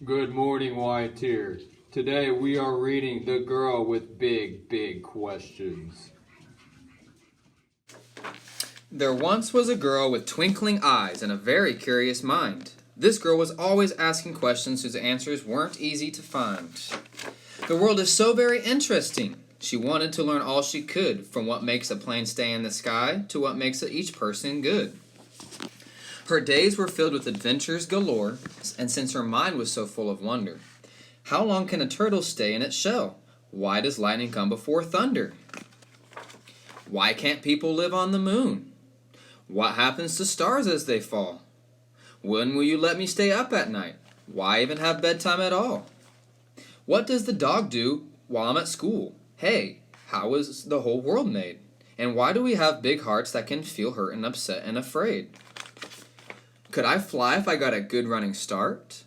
Good morning, White Tear. Today we are reading The Girl with Big, Big Questions. There once was a girl with twinkling eyes and a very curious mind. This girl was always asking questions whose answers weren't easy to find. The world is so very interesting. She wanted to learn all she could, from what makes a plane stay in the sky to what makes each person good. Her days were filled with adventures galore, and since her mind was so full of wonder, how long can a turtle stay in its shell? Why does lightning come before thunder? Why can't people live on the moon? What happens to stars as they fall? When will you let me stay up at night? Why even have bedtime at all? What does the dog do while I'm at school? Hey, how was the whole world made? And why do we have big hearts that can feel hurt and upset and afraid? Could I fly if I got a good running start?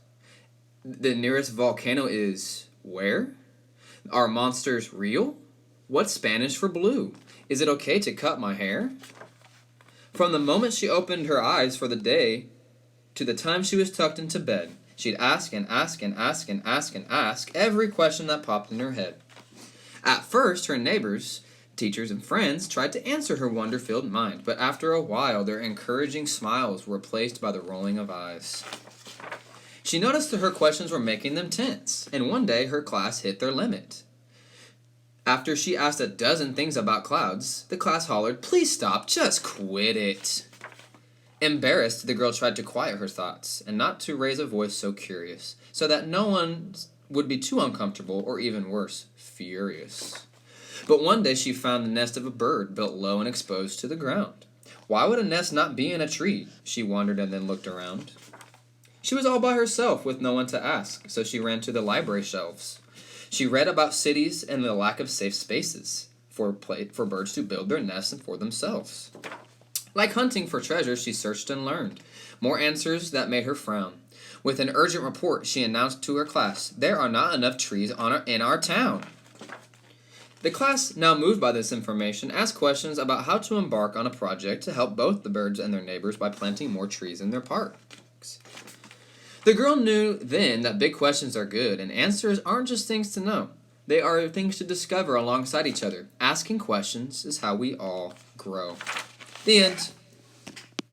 The nearest volcano is where? Are monsters real? What's Spanish for blue? Is it okay to cut my hair? From the moment she opened her eyes for the day to the time she was tucked into bed, she'd ask and ask and ask and ask and ask every question that popped in her head. At first, her neighbors, teachers, and friends tried to answer her wonder-filled mind, but after a while their encouraging smiles were replaced by the rolling of eyes. She noticed that her questions were making them tense, and one day her class hit their limit. After she asked a dozen things about clouds, the class hollered, "Please stop, just quit it." Embarrassed, the girl tried to quiet her thoughts, and not to raise a voice so curious, so that no one would be too uncomfortable, or even worse, furious. But one day she found the nest of a bird built low and exposed to the ground. Why would a nest not be in a tree? She wondered and then looked around. She was all by herself with no one to ask, so she ran to the library shelves. She read about cities and the lack of safe spaces for birds to build their nests and for themselves. Like hunting for treasure, she searched and learned more answers that made her frown. With an urgent report, she announced to her class, "There are not enough trees in our town." The class, now moved by this information, asked questions about how to embark on a project to help both the birds and their neighbors by planting more trees in their parks. The girl knew then that big questions are good, and answers aren't just things to know. They are things to discover alongside each other. Asking questions is how we all grow. The end.